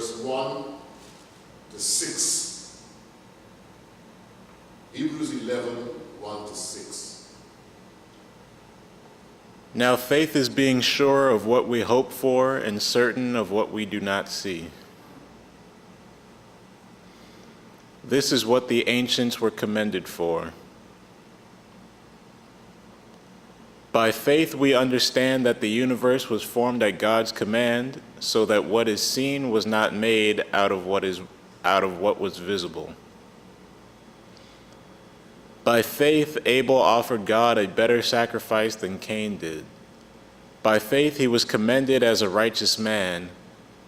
verse 1 to 6. Hebrews 11, 1 to 6. Now faith is being sure of what we hope for and certain of what we do not see. This is what the ancients were commended for. By faith we understand that the universe was formed at God's command, so that what is seen was not made out of what was visible. By faith Abel offered God a better sacrifice than Cain did. By faith he was commended as a righteous man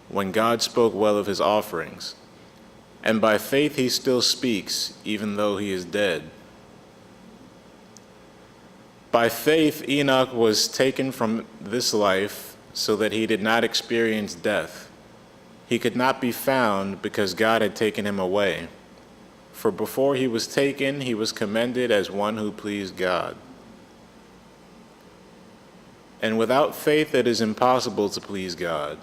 when God spoke well of his offerings. And by faith he still speaks, even though he is dead. By faith Enoch was taken from this life so that he did not experience death. He could not be found because God had taken him away. For before he was taken, he was commended as one who pleased God. And without faith it is impossible to please God,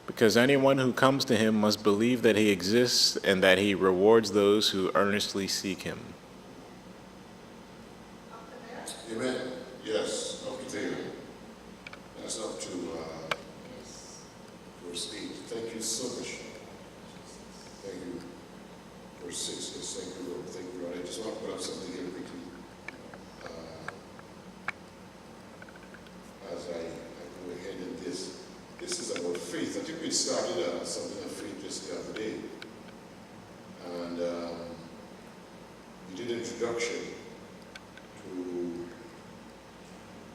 because anyone who comes to him must believe that he exists and that he rewards those who earnestly seek him. Amen. Yes, up to there. That's up to verse 8. Thank you so much. Thank you. Verse 6. Yes, thank you, Lord. Thank you, Lord. I just want to put up something here quickly. As I go ahead in this. This is about faith. I think we started something of faith just the other day. And we did an introduction to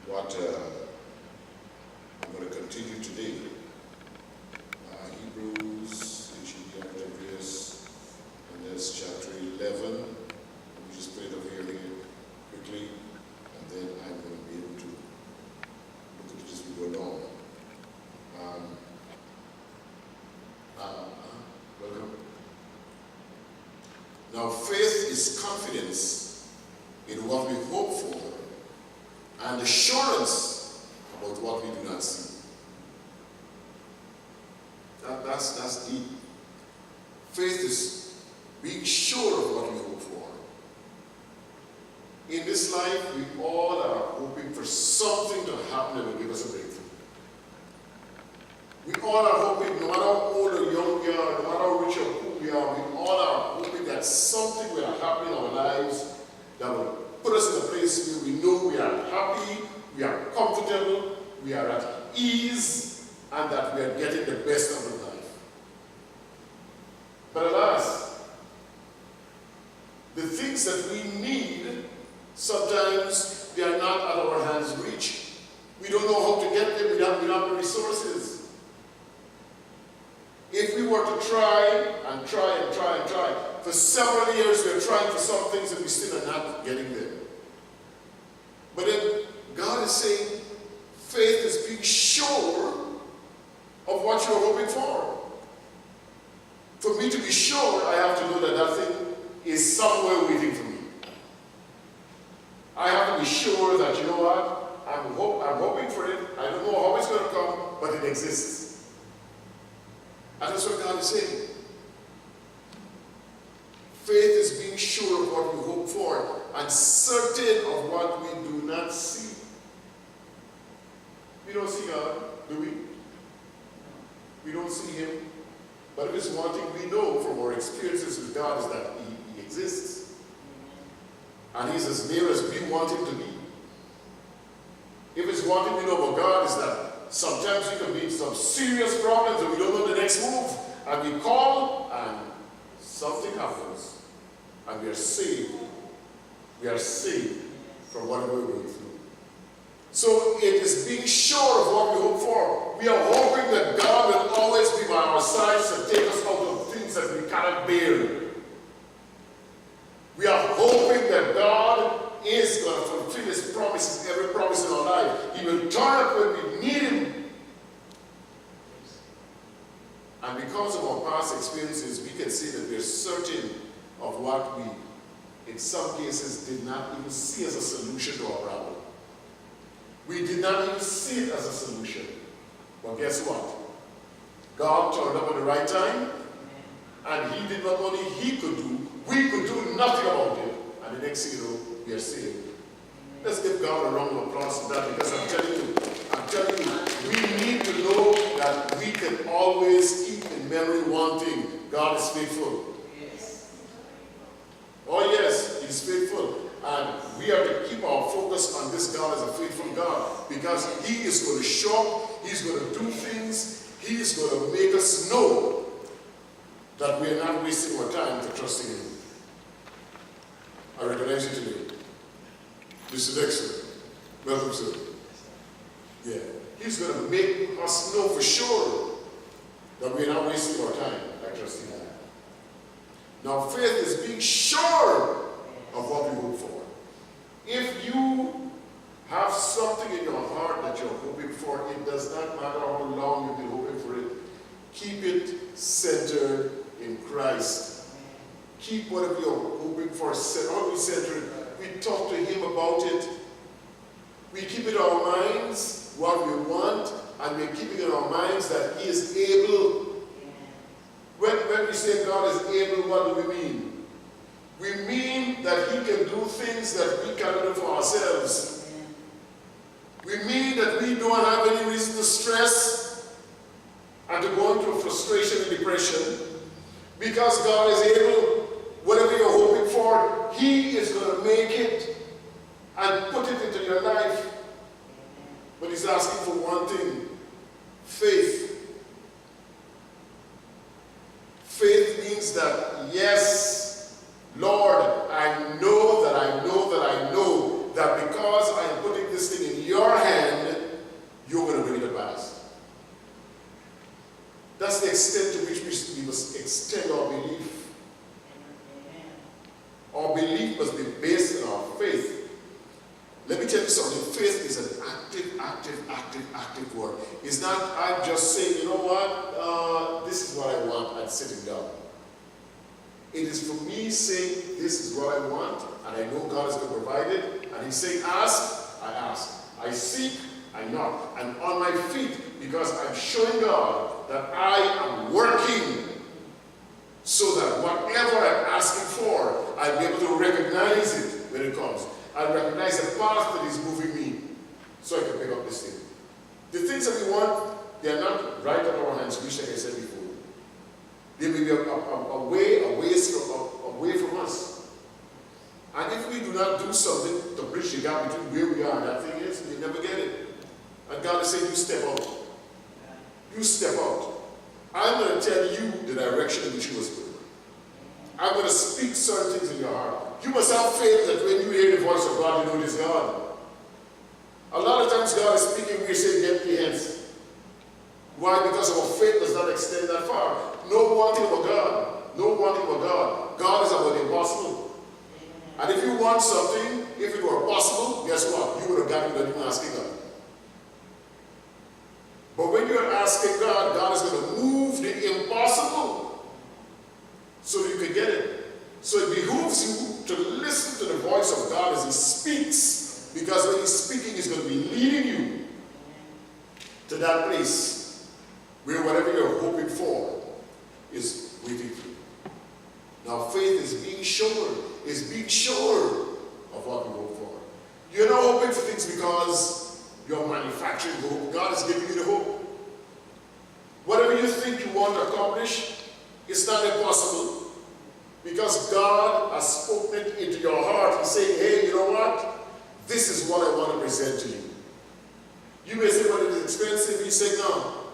what I'm going to continue today. Hebrews, H-E-B-R-W-S, and that's chapter 11. Let me just put it over here again quickly, and then I'm going to be able to look at it as we go along. Welcome. Now, faith is confidence in what we hope for and assurance about what we do not see. That's deep. Faith is being sure of what we hope for. In this life, we all are hoping for something to happen that will give us a breakthrough. We all are hoping, no matter how old or young we are, no matter how rich or poor we are, we all are hoping that something will happen in our lives that will put us in a place where we know we are happy, we are comfortable, we are at ease, and that we are getting the best of the life. But alas, the things that we need, sometimes they are not at our hands' reach. We don't know how to get them, we don't have the resources. If we were to try and try and try and try, for several years we are trying for some things and we still are not getting them. But then God is saying, faith is being sure of what you're hoping for. For me to be sure, I have to know that that thing is somewhere waiting for me. I have to be sure that, you know what, I'm hoping for it. I don't know how it's going to come, but it exists. And that's what God is saying. Faith is being sure of what we hope for and certain of what we do not see. We don't see God, do we? We don't see him. But if it's one thing we know from our experiences with God is that he exists. And he's as near as we want him to be. If it's one thing we know about God is that sometimes we can be in some serious problems and we don't know the next move. And we call and something happens. And we are saved. We are saved from whatever we're going through. So it is being sure of what we hope for. We are hoping that God will always be by our sides and take us out of things that we cannot bear. We are hoping that God is going to fulfill his promises, every promise in our life. He will turn up when we need him. And because of our past experiences, we can say that we are certain of what we, in some cases, did not even see as a solution to our problem. We did not even see it as a solution. But guess what? God turned up at the right time, And he did what only he could do. We could do nothing about it. And the next thing you know, we are saved. Let's give God a round of applause for that, because I'm telling you, we need to know that we can always keep in memory one thing: God is faithful. Yes. Oh yes, he's faithful. And we have to keep our focus on this God as a faithful God, because he is going to show up, he's going to do things, he is going to make us know that we are not wasting our time to trusting him. I recognize you today. Mr. Dexter, welcome, sir. Yeah, he's going to make us know for sure that we are not wasting our time by trusting him. Now, faith is being sure of what we hope for. If you have something in your heart that you're hoping for, it does not matter how long you've been hoping for it. Keep it centered in Christ. Keep whatever you're hoping for centered. We talk to him about it. We keep it in our minds what we want, and we're keeping in our minds that he is able. When we say God is able, what do we mean? We mean that he can do things that we cannot do for ourselves. We mean that we don't have any reason to stress and to go into frustration and depression, because God is able. Whatever you're hoping for, he is going to make it and put it into your life. But he's asking for one thing: faith. Faith means that, yes, Lord, I know that because I'm putting this thing in your hand, you're going to bring it to pass. That's the extent to which we must extend our belief. Our belief must be based on our faith. Let me tell you something. Faith is an active word. It's not I'm just saying, you know what, this is what I want, and sitting down. It is for me saying, this is what I want, and I know God is going to provide it. And he's saying, ask, I ask. I seek, I knock. And on my feet, because I'm showing God that I am working, so that whatever I'm asking for, I'll be able to recognize it when it comes. I'll recognize the path that is moving me, so I can pick up this thing. The things that we want, they are not right at our hands, which, like I said before. They may be away from us. And if we do not do something to bridge the gap between where we are and that thing is, we never get it. And God is saying, you step out. You step out. I'm going to tell you the direction in which you must go. I'm going to speak certain things in your heart. You must have faith that when you hear the voice of God, you know it is God. A lot of times God is speaking, we say, get me hence. Why? Because our faith does not extend that far. No one thing about God. No one thing about God. God is about the impossible. And if you want something, if it were possible, guess what? You would have gotten it without even asking God. But when you're asking God, God is going to move the impossible so you can get it. So it behooves you to listen to the voice of God as he speaks, because when he's speaking, he's going to be leading you to that place where whatever you're hoping for is waiting for you. Now faith is being sure of what we hope for. You're not hoping for things because you're manufacturing the hope. God is giving you the hope. Whatever you think you want to accomplish, it's not impossible. Because God has spoken it into your heart. He's saying, hey, you know what? This is what I want to present to you. You may say, well, it is expensive. He said, no.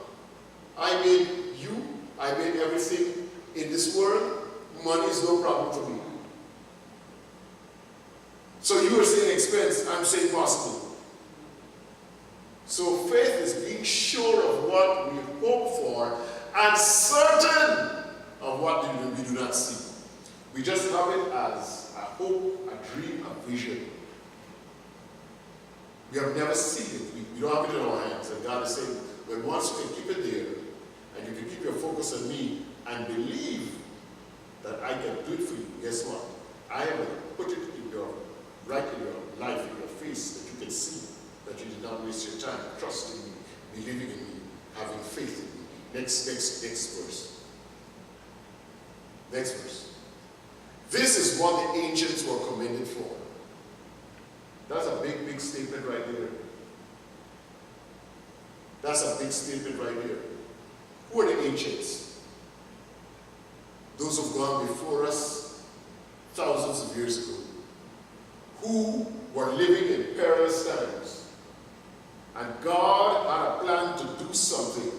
I made you. I made everything in this world. Money is no problem for me. So you are saying expense. I'm saying possible. So faith is being sure of what we hope for and certain of what we do not see. We just have it as a hope, a dream, a vision. We have never seen it. We don't have it in our hands. And God is saying, well, once you can keep it there, and you can keep your focus on me, and believe that I can do it for you, guess what? I am going to put it in your, right in your life, in your face, that you can see that you did not waste your time trusting me, believing in me, having faith in me. Next verse. Next verse. This is what the ancients were commended for. That's a big, big statement right there. That's a big statement right there. Who are the ancients? Those who've gone before us thousands of years ago, who were living in perilous times. And God had a plan to do something.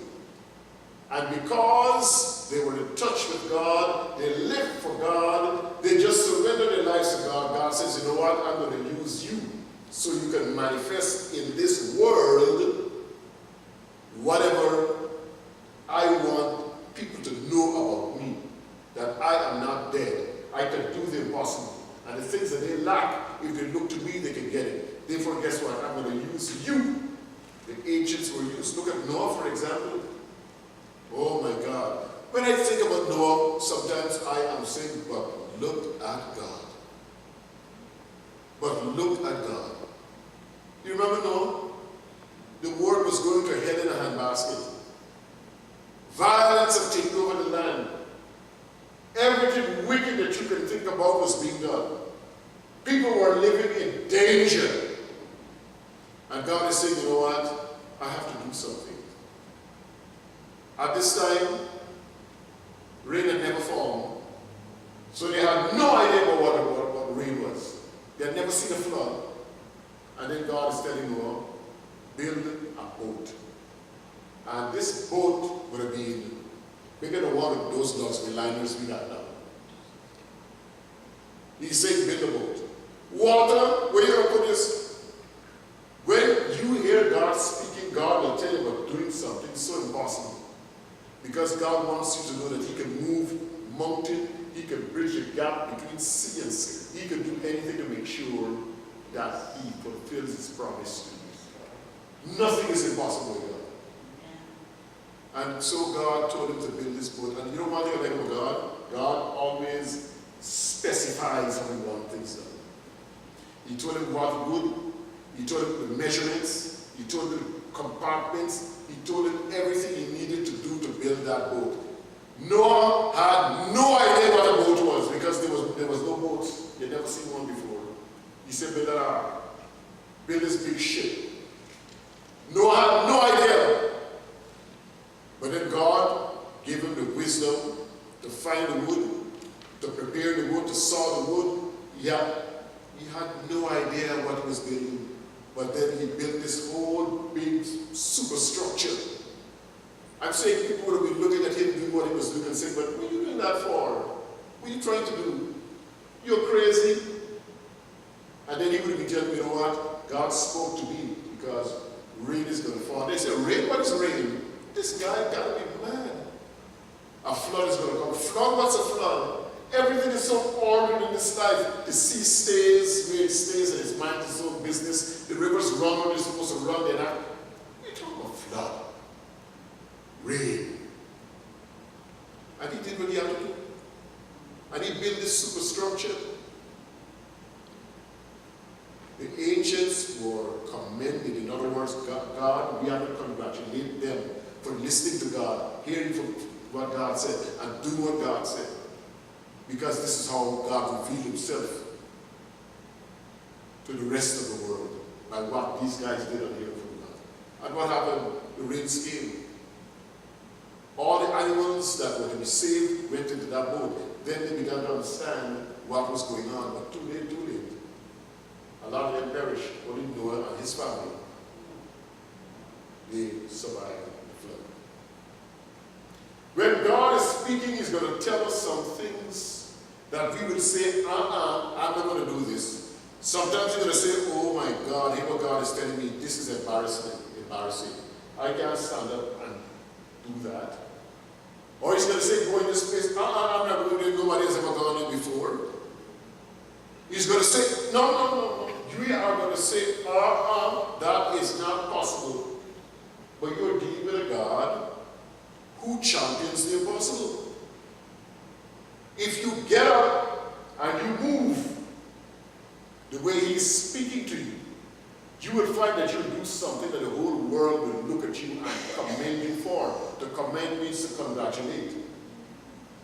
And because they were in touch with God, they lived for God, they just surrendered their lives to God. God says, you know what, I'm going to use you so you can manifest in this world whatever I want people to know about me. That I am not dead. I can do the impossible. And the things that they lack, if they look to me, they can get it. Therefore, guess what? I'm going to use you. The ancients were used. Look at Noah, for example. Oh my God. When I think about Noah, sometimes I am saying, but look at God. But look at God. You remember Noah? The world was going to hell in a handbasket. Violence had taken over the land. Everything wicked that you can think about was being done. People were living in danger. And God is saying, you know what? I have to do something. At this time, rain had never fallen. So they had no idea about what rain was. They had never seen a flood. And then God is telling Noah, build a boat. And this boat would have been bigger than one of those liners we got now. He's saying, build a boat. Water, where are you going to put this? When you hear God speaking, God will tell you about doing something so impossible. Because God wants you to know that He can move mountain, He can bridge the gap between sea and sea. He can do anything to make sure that He fulfills His promise to you. Nothing is impossible with God. And so God told him to build this boat. And you know one thing I like about God? God always specifies how He wants things done. He told him what wood, He told him the measurements, He told him the compartments, He told him everything he needed to do to build that boat. Noah had no idea what a boat was because there was no boats. He had never seen one before. He said, build an ark. Build this big ship. Noah had no idea. But then God gave him the wisdom to find the wood, to prepare the wood, to saw the wood. Yeah, he had no idea what he was building. But then he built this whole big superstructure. I'm saying people would have been looking at him doing what he was doing and saying, but what are you doing that for? What are you trying to do? You're crazy. And then he would have been telling me, you know what? God spoke to me because rain is going to fall. They said, rain? What is rain? This guy got to be mad. A flood is going to come. Flood? What's a flood? Everything is so ordered in this life. The sea stays where it stays and it's mind its own business. The rivers run where they're supposed to run. They're not. What are you talking about flood? Rain. And he did what he had to do. And he built this superstructure. The ancients were commended. In other words, God, we have to congratulate them for listening to God, hearing from what God said, and doing what God said. Because this is how God revealed Himself to the rest of the world by what these guys did on hearing from God. And what happened? The rains came. All the animals that were to be saved went into that boat. Then they began to understand what was going on. But too late, too late. A lot of them perished. Only Noah and his family. They survived the flood. When God is speaking, He's going to tell us some things that we will say, I'm not going to do this. Sometimes you're going to say, oh my God, here what God is telling me, this is embarrassing. I can't stand up and do that. Or He's going to say, go in this place, I'm not going to do it, nobody has ever gone in before. He's going to say, no. You are going to say, that is not possible. But you're dealing with a God who champions the impossible. If you get up and you move the way He's speaking to you, you will find that you'll do something that the whole world will look at you and commend you for. To commend means to congratulate.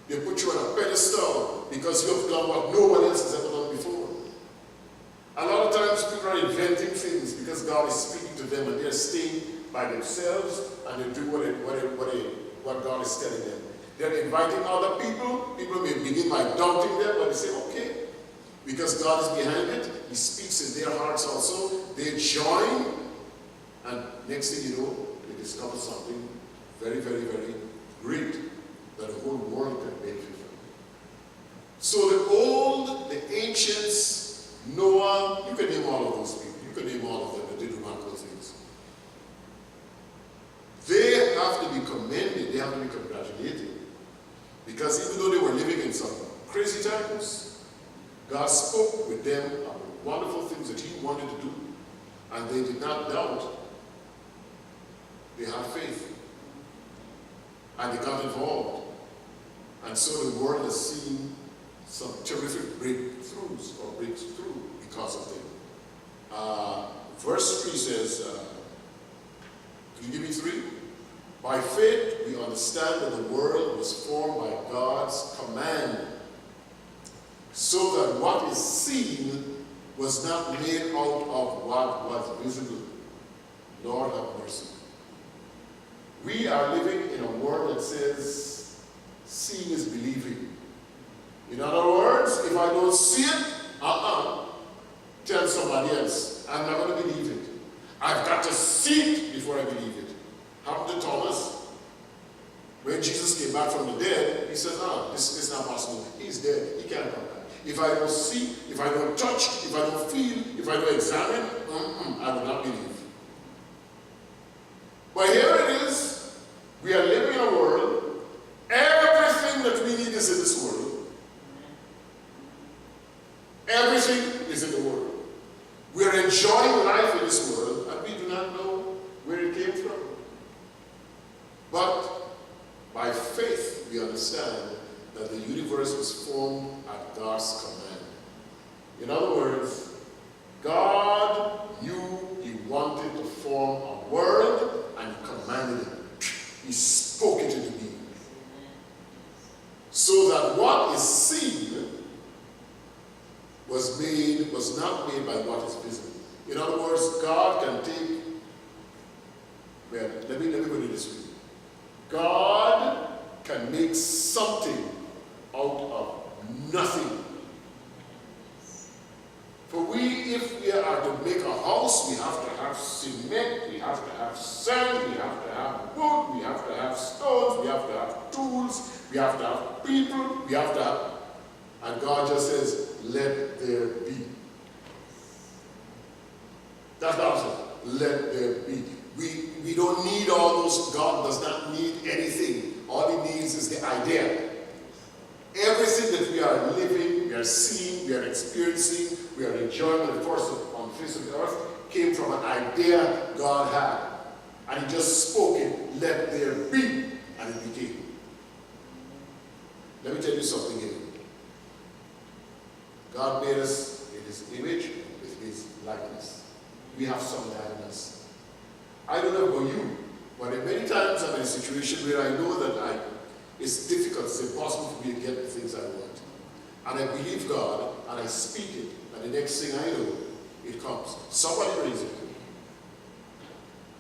They put you on a pedestal because you have done what no one else has ever done before. A lot of times people are inventing things because God is speaking to them and they're staying by themselves and they do what God is telling them. They're inviting other people. People may begin by doubting them, but they say, okay, because God is behind it. He speaks in their hearts also. They join, and next thing you know, they discover something very, very, very great that the whole world can benefit from. So the ancients, Noah, you can name all of those people. You can name all of them that did remarkable things. They have to be commended. They have to be congratulated. Because even though they were living in some crazy times, God spoke with them about wonderful things that He wanted to do, and they did not doubt. They had faith, and they got involved. And so the world has seen some terrific breakthroughs because of them. Verse 3 says, can you give me 3? By faith, we understand that the world was formed by God's command, so that what is seen was not made out of what was visible. Lord have mercy. We are living in a world that says, seeing is believing. In other words, if I don't see it, tell somebody else. I'm not going to believe it. I've got to see it before I believe it. Happened to Thomas. When Jesus came back from the dead, he said, no, this is not possible. He's dead. He can't come back. If I don't see, if I don't touch, if I don't feel, if I don't examine, I will not believe. But here it is. We are living in a world. Everything that we need is in this world. Everything is in the world. We are enjoying life in this world, and we do not know where it came from. But by faith, we understand that the universe was formed at God's command. In other words, God knew He wanted to form a world, and He commanded it. He spoke it into being. So that what is seen was not made by what is visible. In other words, God can take, well, let me put it this way. God can make something out of nothing. For if we are to make a house, we have to have cement, we have to have sand, we have to have wood, we have to have stones, we have to have tools, we have to have people, we have to have... And God just says, let there be. That's the answer. Let there be. We don't need all those. God does not need anything. All He needs is the idea. Everything that we are living, we are seeing, we are experiencing, we are enjoying the force on the face of the earth came from an idea God had. And He just spoke it, let there be, and it became. Let me tell you something here. God made us in His image with His likeness. We have some of that in us. I don't know about you, but many times I'm in a situation where I know that it's difficult, it's impossible for me to get the things I want. And I believe God, and I speak it, and the next thing I know, it comes. Somebody brings it to me.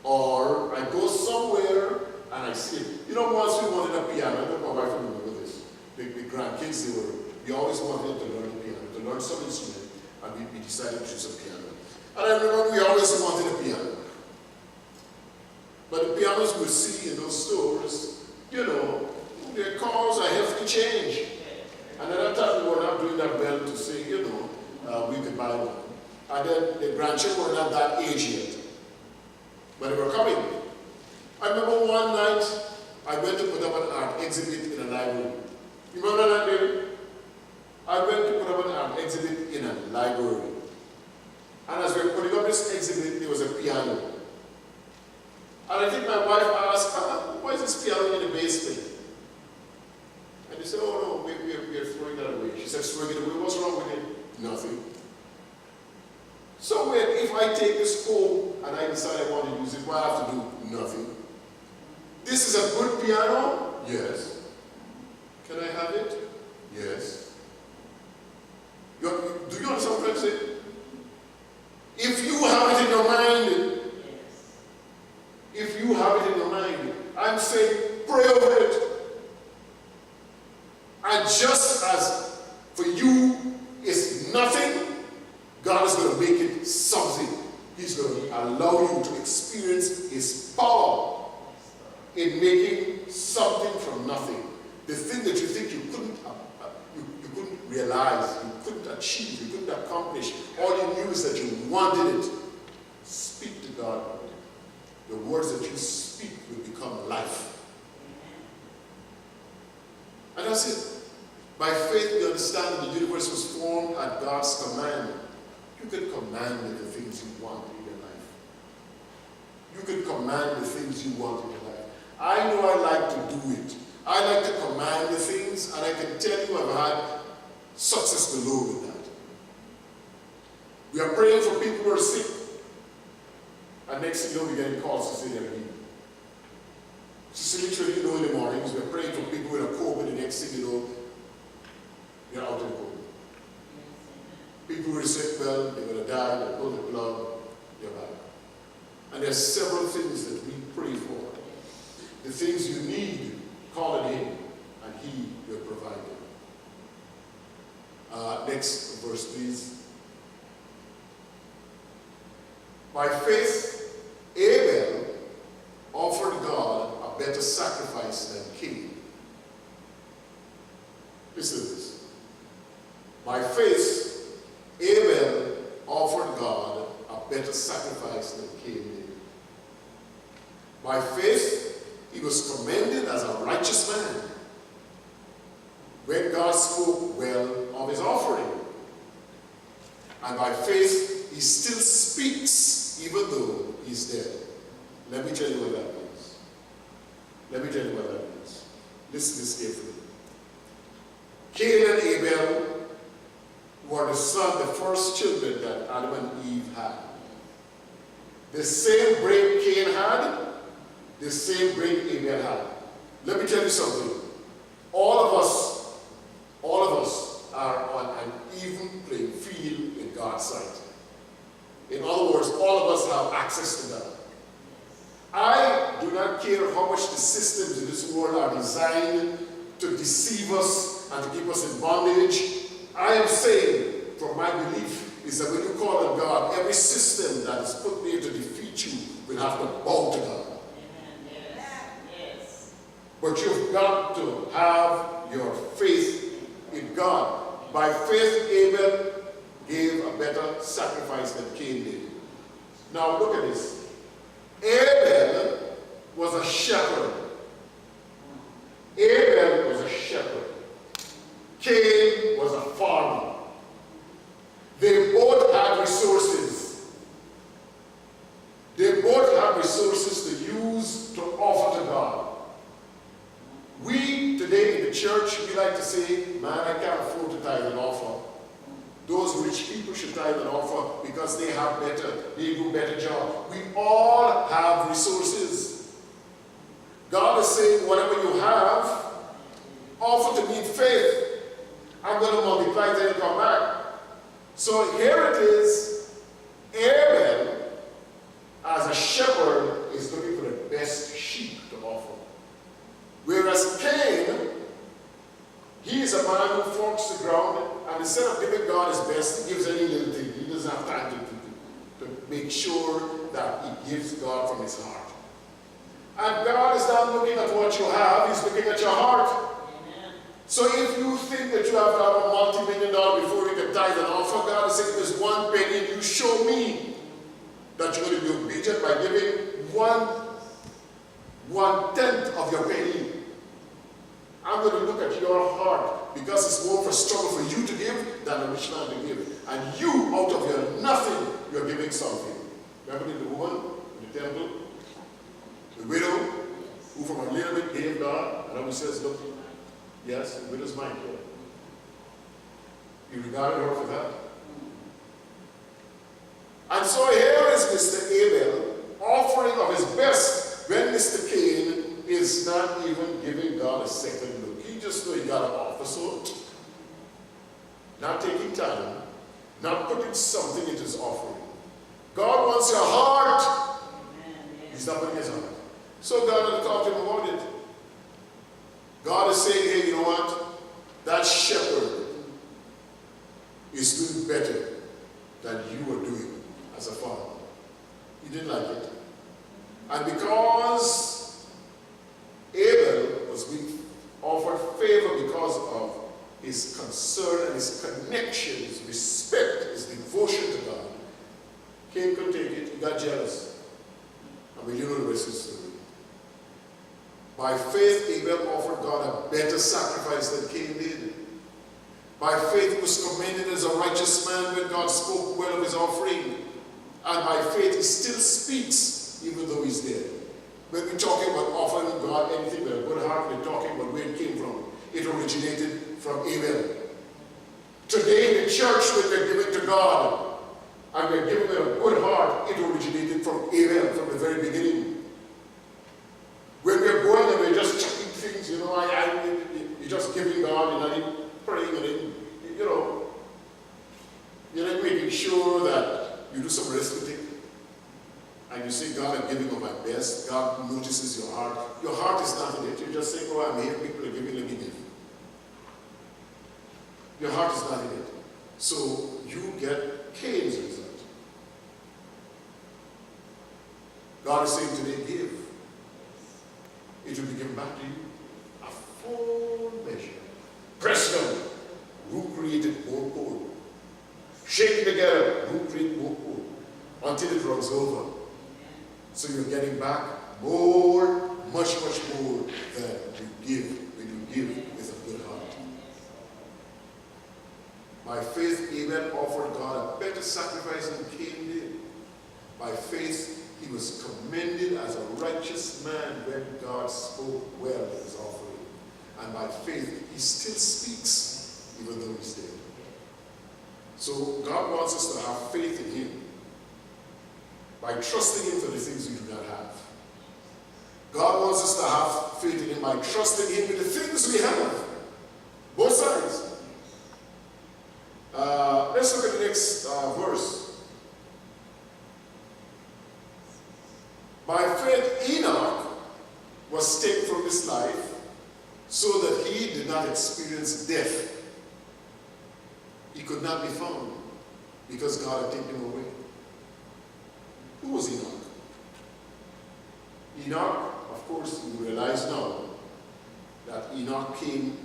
Or I go somewhere and I see it. You know, once we wanted a piano, I don't know if I remember this. The grandkids, we always wanted to learn the piano, to learn some instrument, and we decided to choose a piano. And I remember we always wanted a piano. But the pianos we see in those stores, you know, they cost a hefty change. And at that time, we were not doing that well to say, you know, we could buy one. And then the grandchildren were not that age yet. But they were coming. I remember one night, I went to put up an art exhibit in a library. You remember that day? I went to put up an art exhibit in a library. And as we were putting up this exhibit, there was a piano. And I think my wife asked, why is this piano in the basement? And they said, oh no, we are throwing that away. She said, throwing it away, what's wrong with it? Nothing. So if I take this home and I decide I want to use it, what I have to do? Nothing. This is a good piano? Yes. Can I have it? Yes. Do you understand what I'm saying? If you have it in your mind, if you have it in your mind, I'm saying pray over it. And just as for you it's nothing, God is going to make it something. He's going to allow you to experience His power in making something from nothing. The thing that you think you couldn't realize, you couldn't achieve, you couldn't accomplish, all you knew is that you wanted it. Speak to God. The words that you speak will become life. And that's it. By faith we understand that the universe was formed at God's command. You can command the things you want in your life. You can command the things you want in your life. I know I like to do it. I like to command the things, and I can tell you I've had success below with that. We are praying for people who are sick, and next thing you know, we're getting calls to say they're healed. Just literally, in the mornings, we're praying for people with a COVID, the next thing you know, you're out of COVID. People who are sick, well, they're going to die, they pull the plug, they're back. And there's several things that we pray for. The things you need, call it in, and He will provide them. Next verse, please. By faith, Abel offered God a better sacrifice than Cain. Listen to this. By faith, Abel offered God a better sacrifice than Cain did. By faith, he was commended as a righteous man when God spoke well of his offering. And by faith, he still speaks even though he's dead. Let me tell you what that means. Let me tell you what that means. Listen to this carefully. Cain and Abel were the first children that Adam and Eve had. The same brain Cain had, the same brain Abel had. Let me tell you something. All of us are on an even playing field in God's sight. In other words, all of us have access to God. I do not care how much the systems in this world are designed to deceive us and to keep us in bondage. I am saying, from my belief, is that when you call on God, every system that is put there to defeat you will have to bow to God. Yes. But you've got to have your faith in God. By faith, Abel gave a better sacrifice than Cain did. Now look at this. Abel was a shepherd. Abel was a shepherd. Cain was a farmer. They both had resources. They both had resources to use to offer to God. We today in the church, we like to say, man, I can't afford to tithe and offer. Those rich people should tithe and offer because they do better job. We all have resources. God is saying, whatever you have, offer to me in faith. I'm going to multiply it and come back. So here it is, Abel, as a shepherd, is looking for the best sheep to offer. Whereas Cain, he is a man who forks the ground, and instead of giving God his best, he gives any little thing. He doesn't have time to make sure that he gives God from his heart. And God is not looking at what you have, he's looking at your heart. Amen. So if you think that you have to have a multi-million-dollar before you can tithe and offer, God is saying there's one penny, and you show me that you're going to be obedient by giving one-tenth of your penny. I'm going to look at your heart, because it's more of a struggle for you to give than a rich man to give. And you, out of your nothing, you're giving something. Remember the woman in the temple? The widow, who from a little bit gave God, and he says, look, yes, the widow's mine. He regarded her for that. And so here is Mr. Abel offering of his best when Mr. Cain is not even giving God a second look. He just know he got an offer, so not taking time, not putting something into his offering. God wants your heart. He's not putting his heart. So God had talked to him about it. God is saying, hey, you know what? That shepherd is doing better than you were doing as a father. He didn't like it. And because Abel was being offered favor because of his concern and his connection, his respect, his devotion to God, Cain couldn't take it. He got jealous. I mean, you know the rest of the story. By faith, Abel offered God a better sacrifice than Cain did. By faith, he was commended as a righteous man when God spoke well of his offering. And by faith, he still speaks, even though he's dead. When we're talking about offering God anything with a good heart, we're talking about where it came from. It originated from Abel. Today in the church, when we're giving to God, and we're giving with a good heart, it originated from Abel, from the very beginning. When we're going and we're just checking things, you know, you're just giving God, you're not even praying, and you're not making sure that you do some arithmetic. And you say, God, I'm giving of my best. God notices your heart. Your heart is not in it. You just say, oh, I'm here, people are giving, let me give. Your heart is not in it. So you get Cain's result. God is saying today, give. It will be given back to you. A full measure. Press down. Who created more pour? Shake it together. Who created more pour? Until it runs over. So you're getting back more, much more than you give when you give with a good heart. By faith, Abel offered God a better sacrifice than Cain did. By faith, he was commended as a righteous man when God spoke well of his offering. And by faith, he still speaks, even though he's dead. So God wants us to have faith in him by trusting him for the things we do not have. God wants us to have faith in him by trusting him with the things we have. Both sides. Let's look at the next verse. By faith, Enoch was taken from this life so that he did not experience death. He could not be found because God had taken him away. Who was Enoch? Enoch, of course, you realize now that Enoch came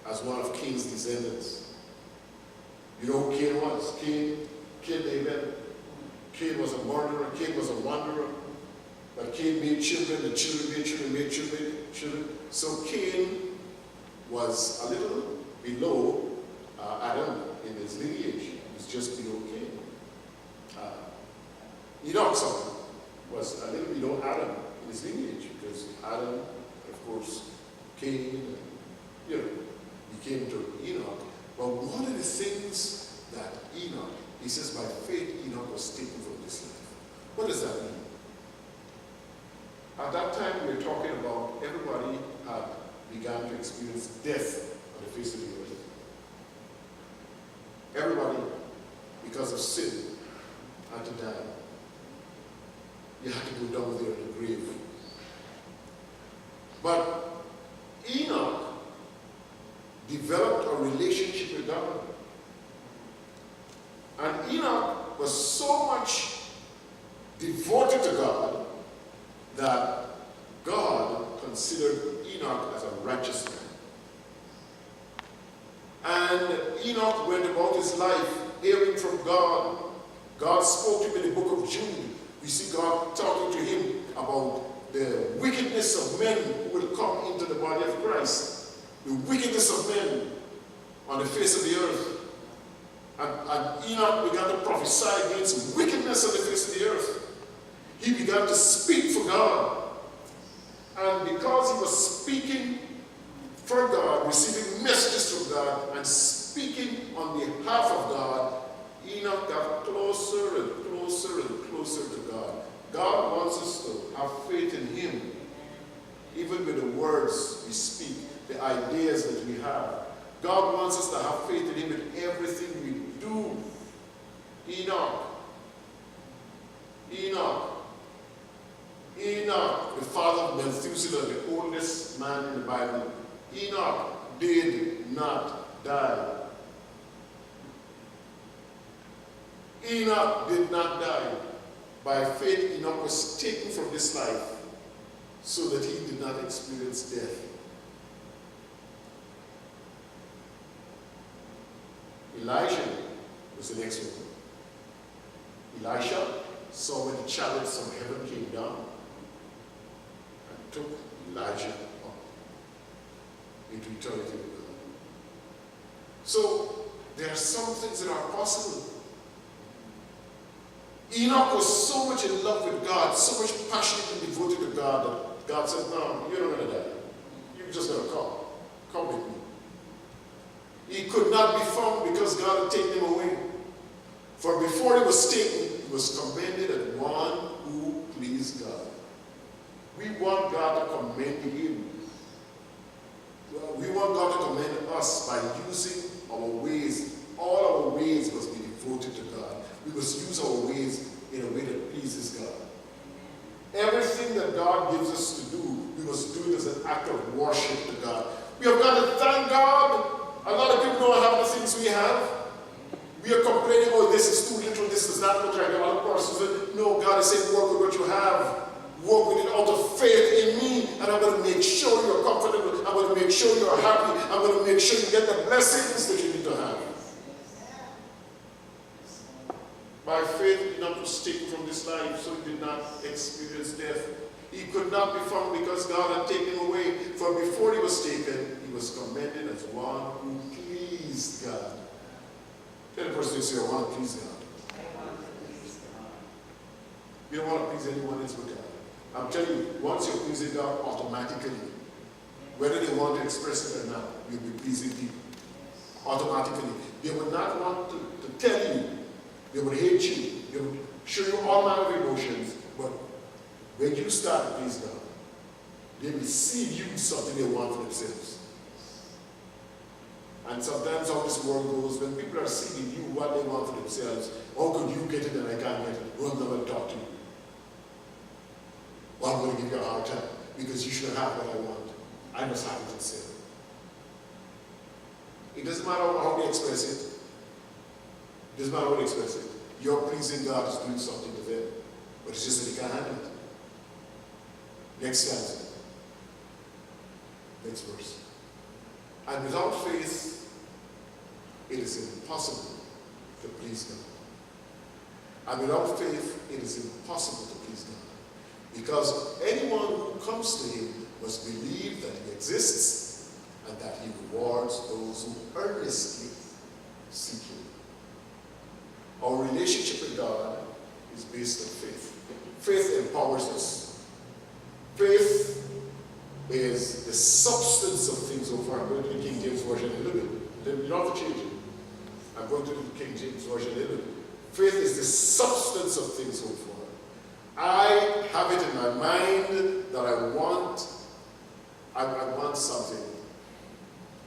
as one of Cain's descendants. You know who Cain was? Cain killed Abel. Cain was a murderer. Cain was a wanderer. But Cain made children. The children made children, made children. So Cain was a little below Adam in his lineage. He was just below Cain. Enoch's son was a little below Adam in his lineage because Adam, of course, Cain, he came to Enoch. But one of the things that Enoch, he says, by faith, Enoch was taken from this life. What does that mean? At that time, we were talking about everybody had begun to experience death on the face of the earth. Everybody, because of sin, had to die. You had to go down there in the grave. But Enoch developed a relationship with God. And Enoch was so much devoted to God that God considered Enoch as a righteous man. And Enoch went about his life hearing from God. God spoke to him in the book of Jude. We see God talking to him about the wickedness of men who will come into the body of Christ. The wickedness of men on the face of the earth. And Enoch began to prophesy against wickedness on the face of the earth. He began to speak for God. And because he was speaking for God, receiving messages from God, and speaking on behalf of God, Enoch got closer and closer and closer to God. God wants us to have faith in him, even with the words we speak. the ideas that we have. God wants us to have faith in him in everything we do. Enoch, the father of Methuselah, the oldest man in the Bible, Enoch did not die. Enoch did not die. By faith, Enoch was taken from this life so that he did not experience death. Elijah was the next one. Elisha saw when the chariots from heaven came down and took Elijah up into eternity with God. So there are some things that are possible. Enoch was so much in love with God, so much passionately devoted to God, that God said, no, you're not going to die. You're just going to come. Come with me. He could not be found because God had taken him away. For before he was taken, he was commended as one who pleased God. We want God to commend him. We want God to commend us by using our ways. All our ways must be devoted to God. We must use our ways in a way that pleases God. Everything that God gives us to do, we must do it as an act of worship to God. We have got to thank God. A lot of people don't have the things we have. We are complaining, oh, this is too little, this does not look like the other person. No, God is saying, work with what you have. Work with it out of faith in me, and I'm going to make sure you're comfortable. I'm going to make sure you're happy. I'm going to make sure you get the blessings that you need to have. By faith, Enoch was taken from this life, so he did not experience death. He could not be found because God had taken him away. For before he was taken, he was commended as one who pleased God. Tell the person next to you, I want to please God. You don't want to please anyone else but God. I'm telling you, once you're pleasing God, automatically, whether they want to express it or not, you'll be pleasing people. Automatically. They would not want to tell you. They would hate you. They would show you all manner of emotions. But when you start to please God, they will see you something they want for themselves. And sometimes how this world goes, when people are seeing you what they want for themselves, how could you get it and I can't get it? Well, I'm not going to talk to you. Well, I'm going to give you a hard time because you should have what I want. I must have it myself. It doesn't matter how they express it. It doesn't matter how they express it. Your pleasing God is doing something to them. But it's just that they can't handle it. Next stanza. Next verse. And without faith, it is impossible to please God. And without faith, it is impossible to please God. Because anyone who comes to him must believe that he exists and that he rewards those who earnestly seek him. Our relationship with God is based on faith. Faith empowers us. Faith is the substance of things so far. I'm going to the King James Version a little bit. You don't have to change it. I'm going to the King James Version a little bit. Faith is the substance of things so far. I have it in my mind that I want something.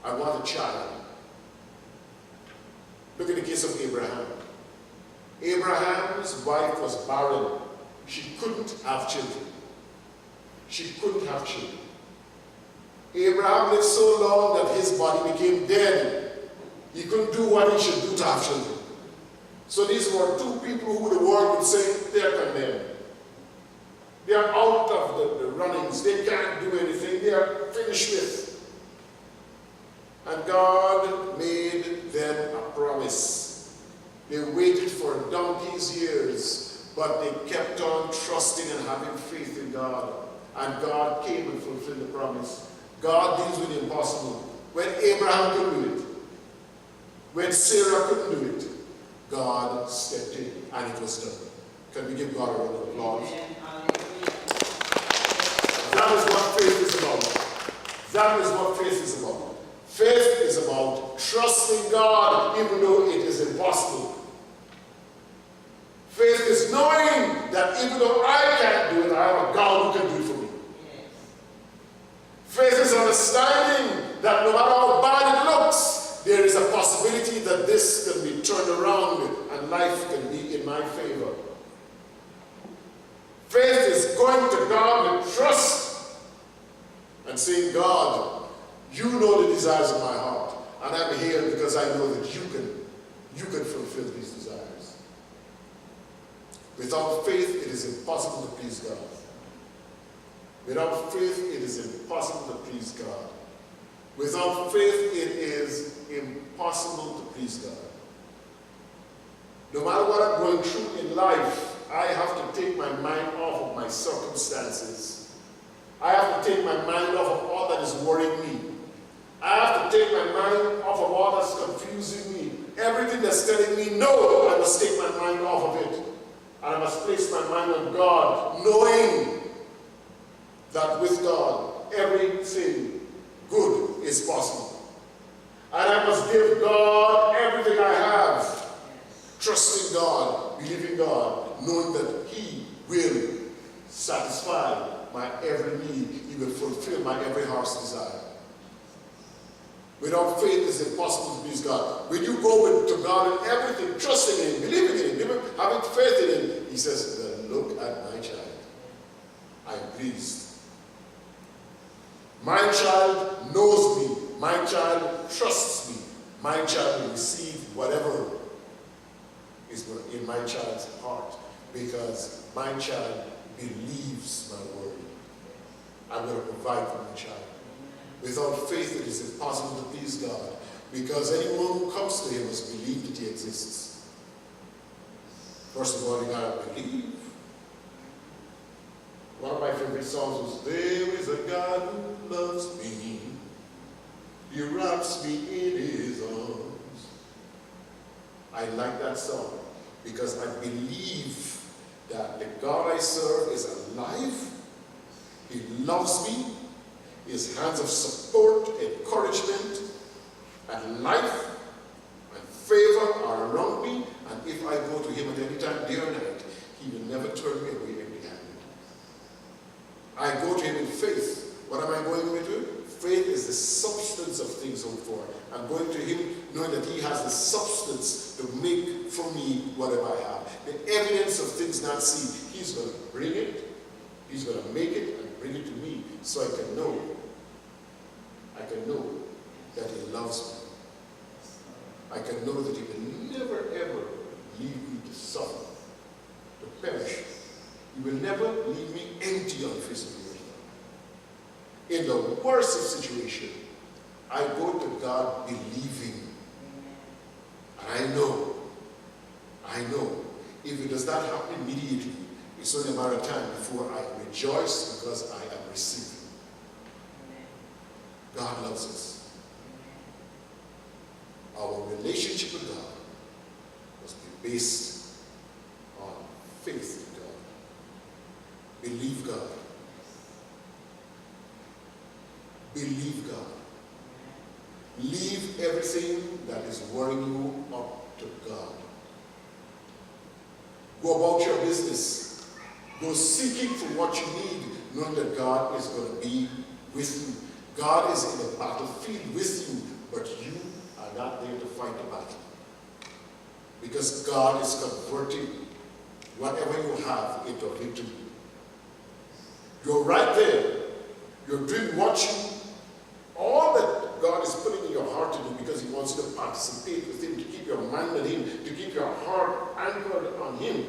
I want a child. Look at the case of Abraham. Abraham's wife was barren. She couldn't have children. She couldn't have children. Abraham lived so long that his body became dead. He couldn't do what he should do to have children. So these were two people who the world would say they are condemned. They are out of the runnings. They can't do anything. They are finished with. And God made them a promise. They waited for donkey's years, but they kept on trusting and having faith in God. And God came and fulfilled the promise. God deals with the impossible. When Abraham couldn't do it, when Sarah couldn't do it, God stepped in and it was done. Can we give God a round of applause? That is what faith is about. That is what faith is about. Faith is about trusting God even though it is impossible. Faith is knowing that even though I can't do it, I have a God who can do it for me. Faith is understanding that no matter how bad it looks, there is a possibility that this can be turned around and life can be in my favor. Faith is going to God with trust and saying, God, you know the desires of my heart, and I'm here because I know that you can fulfill these desires. Without faith, it is impossible to please God. Without faith, it is impossible to please God. Without faith, it is impossible to please God. No matter what I'm going through in life, I have to take my mind off of my circumstances. I have to take my mind off of all that is worrying me. I have to take my mind off of all that's confusing me. Everything that's telling me no, I must take my mind off of it. And I must place my mind on God, knowing that with God, everything good is possible. And I must give God everything I have, trusting God, believing God, knowing that He will satisfy my every need. He will fulfill my every heart's desire. Without faith, it's impossible to please God. When you go to God in everything, trusting in Him, believing in Him, having faith in Him, He says, then look at my child. I am pleased. My child knows me. My child trusts me. My child will receive whatever is in my child's heart, because my child believes my word. I'm going to provide for my child. Without faith, it is impossible to please God, because anyone who comes to Him must believe that He exists. First of all, you got to believe. One of my favorite songs was, there is a God who loves me. He wraps me in His arms. I like that song because I believe that the God I serve is alive. He loves me. His hands of support, encouragement, and life and favor are around me. And if I go to Him at any time, day or night, He will never turn me away empty-handed. I go to Him in faith. What am I going into? Faith is the substance of things hoped for. I'm going to Him knowing that He has the substance to make for me whatever I have. The evidence of things not seen. He's going to bring it. He's going to make it and bring it to me so I can know that He loves me. I can know that He will never ever leave me to suffer, to perish. He will never leave me empty on the face of the earth. In the worst of situation, I go to God believing. And I know, if it does not happen immediately, it's only a matter of time before I rejoice because I am receiving. God loves us. Our relationship with God must be based on faith in God. Believe God. Believe God. Leave everything that is worrying you up to God. Go about your business. Go seeking for what you need, knowing that God is going to be with you. God is in the battlefield with you, but you are not there to fight the battle. Because God is converting whatever you have into a victory. You're right there. You're doing what all that God is putting in your heart to do, because He wants you to participate with Him, to keep your mind on Him, to keep your heart anchored on Him,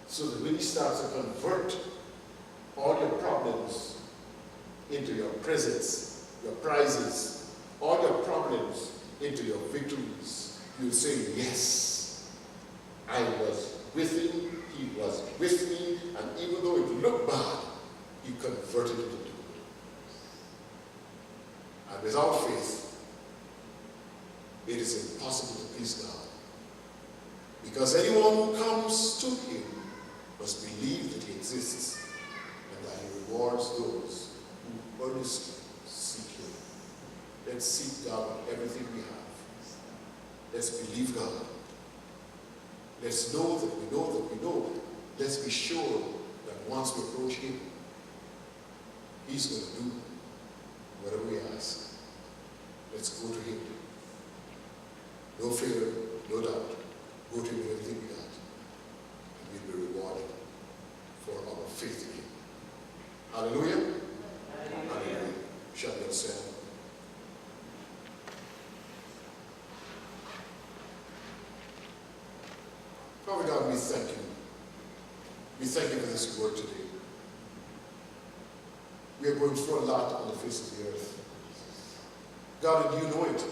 so that when He starts to convert all your problems into your presents, your prizes, all your problems into your victories, you'll say, yes, I was with Him, He was with me, and even though it looked bad, He converted it into good. And without faith, it is impossible to please God. Because anyone who comes to Him must believe that He exists and that He rewards those who earnestly seek Him. Let's seek God with everything we have. Let's believe God. Let's know that we know that we know. Let's be sure that once we approach Him, He's going to do whatever we ask. Let's go to him. No fear, no doubt. Go to him with everything we got. And we'll be rewarded for our faith in him. Hallelujah. Hallelujah. Shall we all stand? Father God, we thank you. We thank you for this word today. We are going through a lot on the face of the earth. God, and you know it.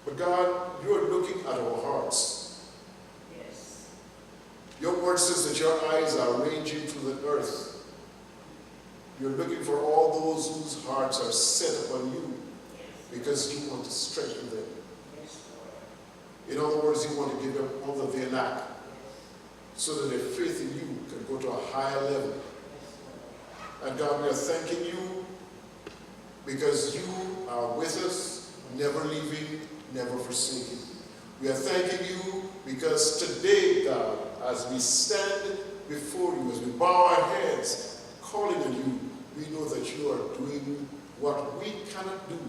But God, you are looking at our hearts. Yes. Your word says that your eyes are ranging through the earth. You're looking for all those whose hearts are set upon you because you want to strengthen them. Yes, Lord. In other words, you want to give them all that they lack so that their faith in you can go to a higher level. And God, we are thanking you because you are with us, never leaving, never forsaking. We are thanking you because today, God, as we stand before you, as we bow our heads, calling on you, we know that you are doing what we cannot do,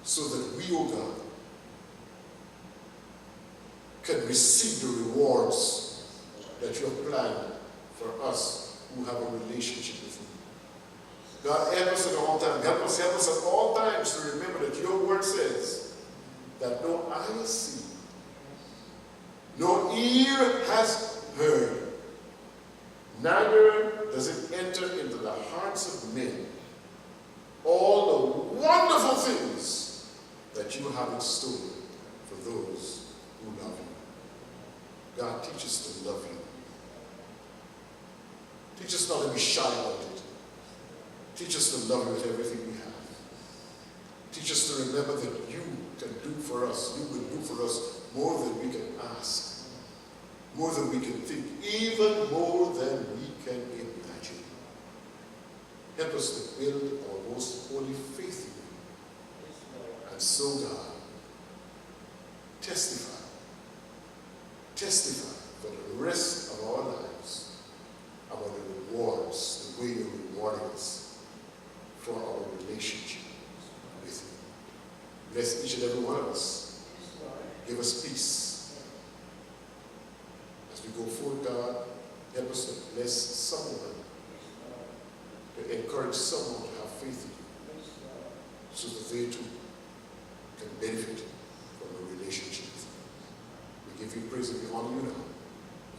so that we, O God, can receive the rewards that you have planned for us who have a relationship with you. God, help us at all times. Help us at all times to remember that your word says that no eye has seen, no ear has heard, neither does it enter into the hearts of men all the wonderful things that you have in store for those who love you. God, teach us to love you. Teach us not to be shy about it. Teach us to love you with everything we have. Teach us to remember that you can do for us, you will do for us more than we can ask, more than we can think, even more than we can imagine. Help us to build our most holy faith in you. And so, God, testify for the rest of our lives about the rewards, the way you're rewarding us for our relationship with you. Bless each and every one of us. Give us peace. As we go forward, God, help us to bless someone, to encourage someone to have faith in you, so that they too can benefit from a relationship with you. We give you praise and we honor you now.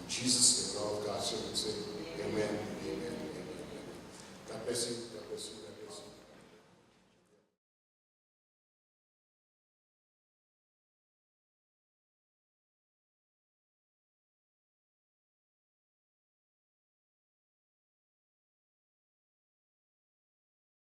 In Jesus' name, all of God's servants say, amen, amen, amen, amen. God bless you. God bless you.